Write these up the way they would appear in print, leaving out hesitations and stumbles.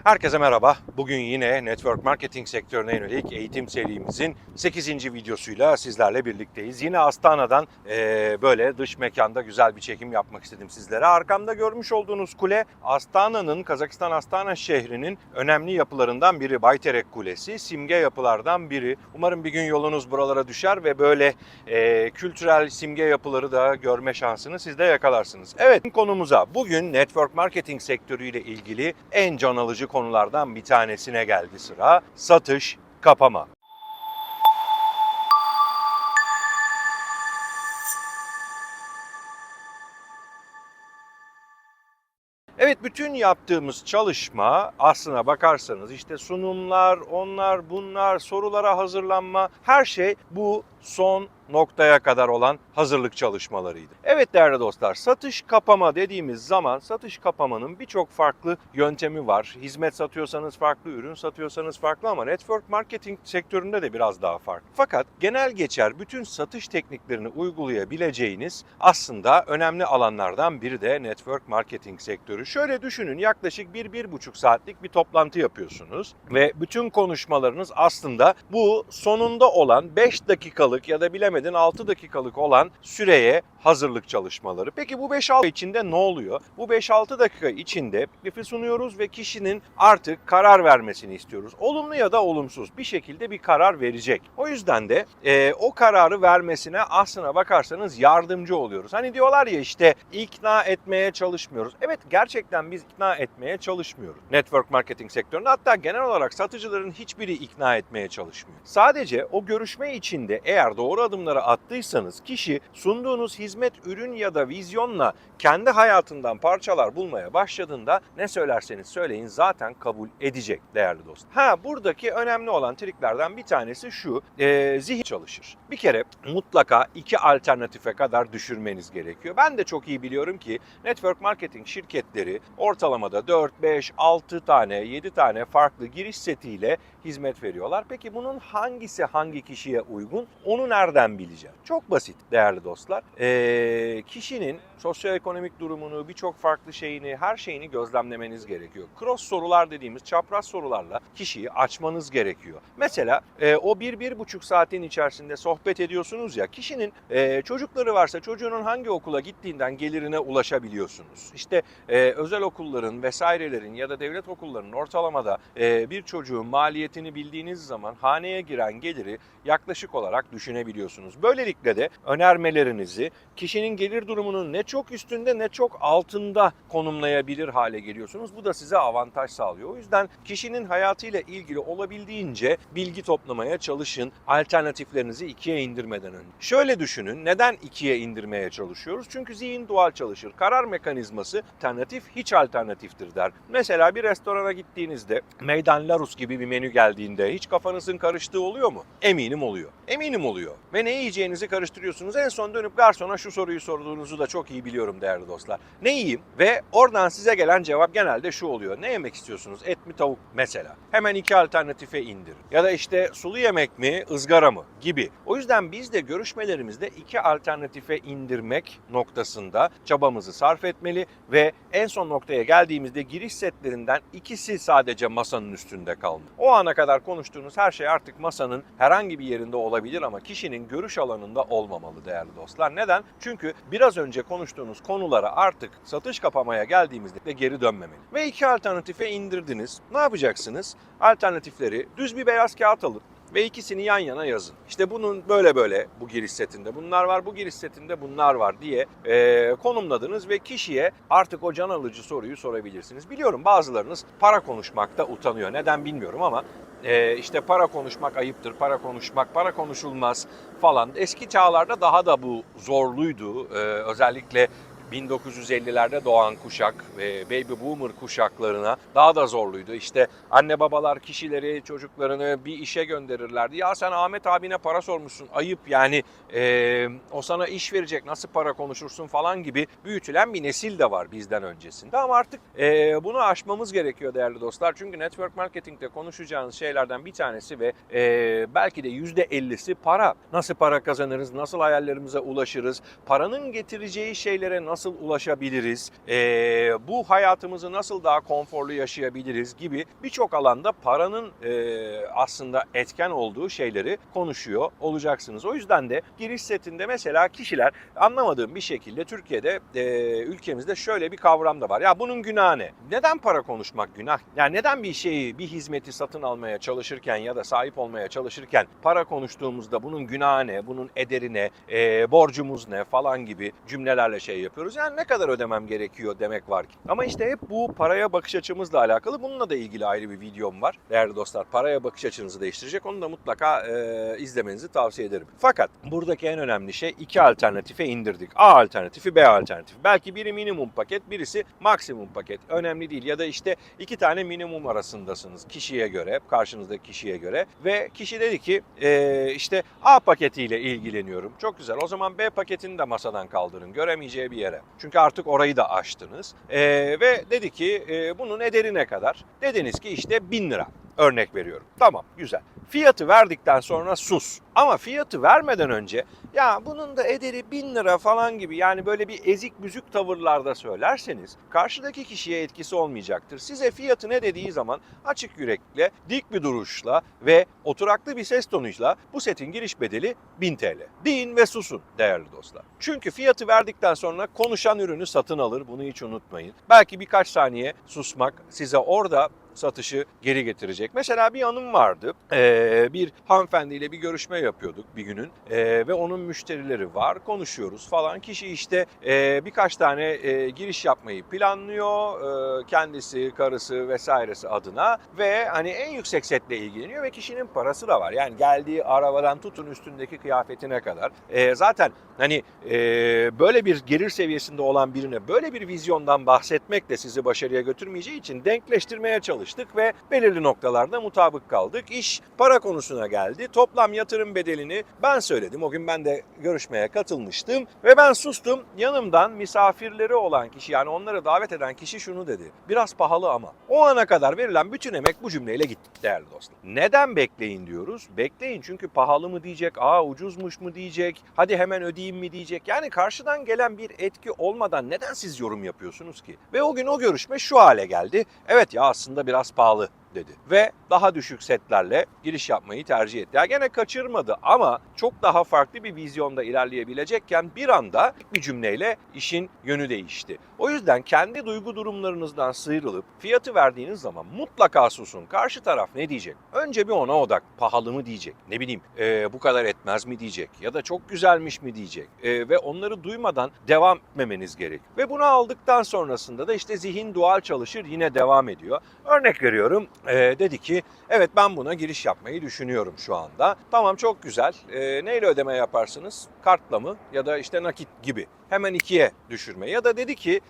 Herkese merhaba. Bugün yine network marketing sektörüne yönelik eğitim serimizin 8. videosuyla sizlerle birlikteyiz. Yine Astana'dan böyle dış mekanda güzel bir çekim yapmak istedim sizlere. Arkamda görmüş olduğunuz kule Astana'nın, Kazakistan Astana şehrinin önemli yapılarından biri. Bayterek Kulesi, simge yapılardan biri. Umarım bir gün yolunuz buralara düşer ve böyle kültürel simge yapıları da görme şansını siz de yakalarsınız. Evet, konumuza bugün network marketing sektörüyle ilgili en can alıcı konulardan bir tanesine geldi sıra. Satış, kapama. Evet, bütün yaptığımız çalışma aslına bakarsanız işte sunumlar, onlar, bunlar, sorulara hazırlanma, her şey bu son noktaya kadar olan hazırlık çalışmalarıydı. Evet değerli dostlar, satış kapama dediğimiz zaman satış kapamanın birçok farklı yöntemi var. Hizmet satıyorsanız farklı, ürün satıyorsanız farklı ama network marketing sektöründe de biraz daha farklı. Fakat genel geçer bütün satış tekniklerini uygulayabileceğiniz aslında önemli alanlardan biri de network marketing sektörü. Şöyle düşünün, yaklaşık 1-1,5 saatlik bir toplantı yapıyorsunuz ve bütün konuşmalarınız aslında bu sonunda olan 5 dakikalık ya da bilemedin 6 dakikalık olan süreye hazırlık çalışmaları. Peki bu 5-6 dakika içinde ne oluyor? Bu 5-6 dakika içinde teklifi sunuyoruz ve kişinin artık karar vermesini istiyoruz. Olumlu ya da olumsuz bir şekilde bir karar verecek. O yüzden de o kararı vermesine aslına bakarsanız yardımcı oluyoruz. Hani diyorlar ya işte ikna etmeye çalışmıyoruz. Evet, gerçekten biz ikna etmeye çalışmıyoruz. Network marketing sektöründe, hatta genel olarak satıcıların hiçbiri ikna etmeye çalışmıyor. Sadece o görüşme içinde eğer doğru adımları attıysanız kişi sunduğunuz hizmet, ürün ya da vizyonla kendi hayatından parçalar bulmaya başladığında ne söylerseniz söyleyin zaten kabul edecek değerli dostum. Buradaki önemli olan triklerden bir tanesi şu: zihin çalışır. Bir kere mutlaka 2 alternatife kadar düşürmeniz gerekiyor. Ben de çok iyi biliyorum ki network marketing şirketleri ortalamada 4, 5, 6 tane, 7 tane farklı giriş setiyle hizmet veriyorlar. Peki bunun hangisi hangi kişiye uygun? Onu nereden bileceğim? Çok basit değerli dostlar. Kişinin sosyoekonomik durumunu, birçok farklı şeyini, her şeyini gözlemlemeniz gerekiyor. Cross sorular dediğimiz çapraz sorularla kişiyi açmanız gerekiyor. Mesela o 1-1,5 saatin içerisinde sohbet ediyorsunuz ya, kişinin çocukları varsa çocuğunun hangi okula gittiğinden gelirine ulaşabiliyorsunuz. İşte özel okulların vesairelerin ya da devlet okullarının ortalamada bir çocuğun maliyetini bildiğiniz zaman haneye giren geliri yaklaşık olarak düşünebiliyorsunuz. Böylelikle de önermelerinizi kişinin gelir durumunun ne çok üstünde ne çok altında konumlayabilir hale geliyorsunuz. Bu da size avantaj sağlıyor. O yüzden kişinin hayatıyla ilgili olabildiğince bilgi toplamaya çalışın, alternatiflerinizi 2'ye indirmeden önce. Şöyle düşünün, neden 2'ye indirmeye çalışıyoruz? Çünkü zihin dual çalışır. Karar mekanizması alternatif hiç alternatiftir der. Mesela bir restorana gittiğinizde Meydan Larus gibi bir menü geldiğinde hiç kafanızın karıştığı oluyor mu? Eminim oluyor. Eminim oluyor. Ve ne yiyeceğinizi karıştırıyorsunuz. En son dönüp garsona şu soruyu sorduğunuzu da çok iyi biliyorum değerli dostlar. Ne yiyeyim? Ve oradan size gelen cevap genelde şu oluyor: ne yemek istiyorsunuz? Et mi, tavuk mesela? Hemen 2 alternatife indir. Ya da işte sulu yemek mi, ızgara mı gibi. O yüzden biz de görüşmelerimizde 2 alternatife indirmek noktasında çabamızı sarf etmeli ve en son noktaya geldiğimizde giriş setlerinden ikisi sadece masanın üstünde kalmalı. O ana kadar konuştuğunuz her şey artık masanın herhangi bir yerinde olabilir ama kişinin görüş alanında olmamalı değerli dostlar. Neden? Çünkü biraz önce konuştuğunuz konulara artık satış kapamaya geldiğimizde de geri dönmemeli. Ve 2 alternatife indirdiniz. Ne yapacaksınız? Alternatifleri düz bir beyaz kağıt alın ve ikisini yan yana yazın. İşte bunun böyle bu giriş setinde bunlar var, bu giriş setinde bunlar var diye konumladınız ve kişiye artık o can alıcı soruyu sorabilirsiniz. Biliyorum bazılarınız para konuşmakta utanıyor. Neden bilmiyorum ama işte para konuşmak ayıptır, para konuşulmaz falan. Eski çağlarda daha da bu zorluydu. Özellikle 1950'lerde doğan kuşak ve baby boomer kuşaklarına daha da zorluydu. İşte anne babalar kişileri, çocuklarını bir işe gönderirlerdi. Ya sen Ahmet abine para sormuşsun, ayıp yani, o sana iş verecek, nasıl para konuşursun falan gibi büyütülen bir nesil de var bizden öncesinde. Ama artık bunu aşmamız gerekiyor değerli dostlar. Çünkü network marketing'de konuşacağınız şeylerden bir tanesi ve belki de %50'si para. Nasıl para kazanırız, nasıl hayallerimize ulaşırız, paranın getireceği şeylere nasıl ulaşabiliriz, bu hayatımızı nasıl daha konforlu yaşayabiliriz gibi birçok alanda paranın aslında etken olduğu şeyleri konuşuyor olacaksınız. O yüzden de giriş setinde mesela kişiler anlamadığım bir şekilde Türkiye'de, ülkemizde şöyle bir kavram da var. Ya bunun günahı ne? Neden para konuşmak günah? Yani neden bir şeyi, bir hizmeti satın almaya çalışırken ya da sahip olmaya çalışırken para konuştuğumuzda bunun günahı ne, bunun ederi ne, borcumuz ne falan gibi cümlelerle şey yapıyoruz. Yani ne kadar ödemem gerekiyor demek var ki. Ama işte hep bu paraya bakış açımızla alakalı. Bununla da ilgili ayrı bir videom var. Değerli dostlar, paraya bakış açınızı değiştirecek. Onu da mutlaka izlemenizi tavsiye ederim. Fakat buradaki en önemli şey iki alternatife indirdik. A alternatifi, B alternatifi. Belki biri minimum paket, birisi maksimum paket. Önemli değil. Ya da işte iki tane minimum arasındasınız kişiye göre, karşınızdaki kişiye göre. Ve kişi dedi ki işte A paketiyle ilgileniyorum. Çok güzel. O zaman B paketini de masadan kaldırın. Göremeyeceği bir yere. Çünkü artık orayı da aştınız. Ve dedi ki bunun ederi ne kadar? Dediniz ki işte 1000 lira. Örnek veriyorum. Tamam, güzel. Fiyatı verdikten sonra sus. Ama fiyatı vermeden önce ya bunun da ederi 1000 lira falan gibi, yani böyle bir ezik büzük tavırlarda söylerseniz karşıdaki kişiye etkisi olmayacaktır. Size fiyatı ne dediği zaman açık yürekle, dik bir duruşla ve oturaklı bir ses tonuyla bu setin giriş bedeli 1000 TL. Deyin ve susun değerli dostlar. Çünkü fiyatı verdikten sonra konuşan ürünü satın alır. Bunu hiç unutmayın. Belki birkaç saniye susmak size orada satışı geri getirecek. Mesela bir anım vardı. Bir hanımefendiyle bir görüşme yapıyorduk bir günün ve onun müşterileri var. Konuşuyoruz falan. Kişi işte birkaç tane giriş yapmayı planlıyor. Kendisi, karısı vesairesi adına ve hani en yüksek setle ilgileniyor ve kişinin parası da var. Yani geldiği arabadan tutun üstündeki kıyafetine kadar. Zaten hani böyle bir gelir seviyesinde olan birine böyle bir vizyondan bahsetmek de sizi başarıya götürmeyeceği için denkleştirmeye çalıştık ve belirli noktalarda mutabık kaldık. İş para konusuna geldi. Toplam yatırım bedelini ben söyledim. O gün ben de görüşmeye katılmıştım ve ben sustum. Yanımdan misafirleri olan kişi, yani onları davet eden kişi şunu dedi. Biraz pahalı ama. O ana kadar verilen bütün emek bu cümleyle gitti değerli dostlar. Neden bekleyin diyoruz? Bekleyin çünkü pahalı mı diyecek, ucuzmuş mu diyecek, hadi hemen ödeyeyim mi diyecek. Yani karşıdan gelen bir etki olmadan neden siz yorum yapıyorsunuz ki? Ve o gün o görüşme şu hale geldi. Evet ya aslında biraz pahalı dedi. Ve daha düşük setlerle giriş yapmayı tercih etti. Ya gene kaçırmadı ama çok daha farklı bir vizyonda ilerleyebilecekken bir anda bir cümleyle işin yönü değişti. O yüzden kendi duygu durumlarınızdan sıyrılıp fiyatı verdiğiniz zaman mutlaka susun. Karşı taraf ne diyecek? Önce bir ona odak. Pahalı mı diyecek? Ne bileyim bu kadar etmez mi diyecek? Ya da çok güzelmiş mi diyecek? Ve onları duymadan devam etmemeniz gerek. Ve bunu aldıktan sonrasında da işte zihin dual çalışır, yine devam ediyor. Örnek veriyorum. Dedi ki evet ben buna giriş yapmayı düşünüyorum şu anda. Tamam, çok güzel. Neyle ödeme yaparsınız? Kartla mı ya da işte nakit gibi. Hemen ikiye düşürme. Ya da dedi ki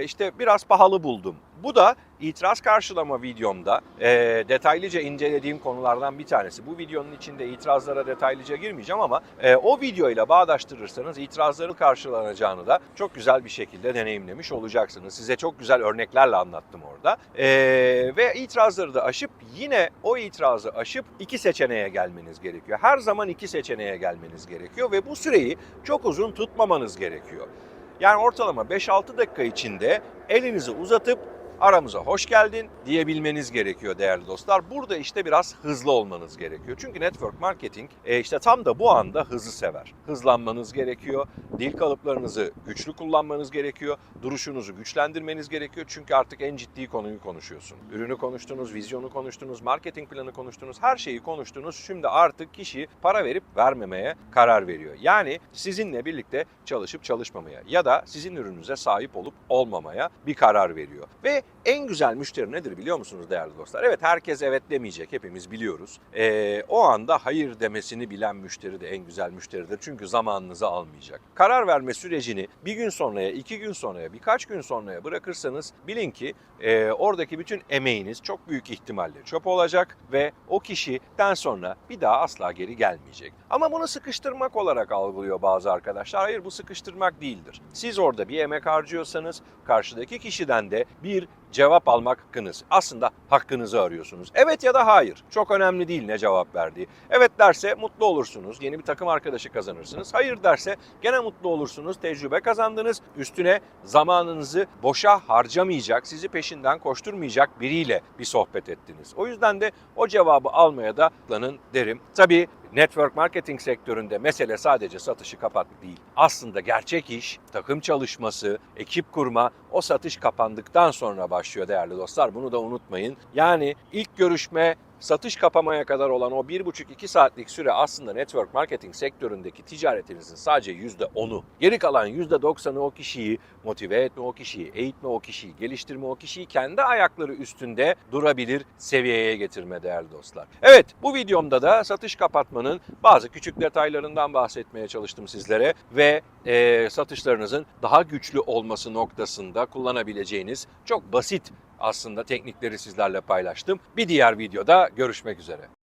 işte biraz pahalı buldum. Bu da itiraz karşılama videomda detaylıca incelediğim konulardan bir tanesi. Bu videonun içinde itirazlara detaylıca girmeyeceğim ama o videoyla bağdaştırırsanız itirazların karşılanacağını da çok güzel bir şekilde deneyimlemiş olacaksınız. Size çok güzel örneklerle anlattım orada. Ve itirazları da aşıp yine o itirazı aşıp iki seçeneğe gelmeniz gerekiyor. Her zaman iki seçeneğe gelmeniz gerekiyor ve bu süreyi çok uzun tutmamanız gerekiyor. Yani ortalama 5-6 dakika içinde elinizi uzatıp aramıza hoş geldin diyebilmeniz gerekiyor değerli dostlar. Burada işte biraz hızlı olmanız gerekiyor. Çünkü network marketing işte tam da bu anda hızı sever. Hızlanmanız gerekiyor. Dil kalıplarınızı güçlü kullanmanız gerekiyor. Duruşunuzu güçlendirmeniz gerekiyor. Çünkü artık en ciddi konuyu konuşuyorsun. Ürünü konuştunuz, vizyonu konuştunuz, marketing planı konuştunuz, her şeyi konuştunuz. Şimdi artık kişi para verip vermemeye karar veriyor. Yani sizinle birlikte çalışıp çalışmamaya ya da sizin ürününüze sahip olup olmamaya bir karar veriyor. Ve en güzel müşteri nedir biliyor musunuz değerli dostlar? Evet, herkes evet demeyecek, hepimiz biliyoruz. O anda hayır demesini bilen müşteri de en güzel müşteridir. Çünkü zamanınızı almayacak. Karar verme sürecini bir gün sonraya, 2 gün sonraya, birkaç gün sonraya bırakırsanız bilin ki oradaki bütün emeğiniz çok büyük ihtimalle çöp olacak ve o kişiden sonra bir daha asla geri gelmeyecek. Ama bunu sıkıştırmak olarak algılıyor bazı arkadaşlar. Hayır, bu sıkıştırmak değildir. Siz orada bir emek harcıyorsanız karşıdaki kişiden de bir cevap almak hakkınız. Aslında hakkınızı arıyorsunuz. Evet ya da hayır. Çok önemli değil ne cevap verdiği. Evet derse mutlu olursunuz. Yeni bir takım arkadaşı kazanırsınız. Hayır derse gene mutlu olursunuz. Tecrübe kazandınız. Üstüne zamanınızı boşa harcamayacak, sizi peşinden koşturmayacak biriyle bir sohbet ettiniz. O yüzden de o cevabı almaya da kullanın derim. Tabii network marketing sektöründe mesele sadece satışı kapatmak değil. Aslında gerçek iş, takım çalışması, ekip kurma, o satış kapandıktan sonra başlıyor değerli dostlar. Bunu da unutmayın. Yani ilk görüşme, satış kapamaya kadar olan o 1,5-2 saatlik süre aslında network marketing sektöründeki ticaretinizin sadece %10'u. Geri kalan %90'ı o kişiyi motive etme, o kişiyi eğitme, o kişiyi geliştirme, o kişiyi kendi ayakları üstünde durabilir seviyeye getirme değerli dostlar. Evet, bu videomda da satış kapatmanın bazı küçük detaylarından bahsetmeye çalıştım sizlere ve satışlarınızın daha güçlü olması noktasında kullanabileceğiniz çok basit aslında teknikleri sizlerle paylaştım. Bir diğer videoda görüşmek üzere.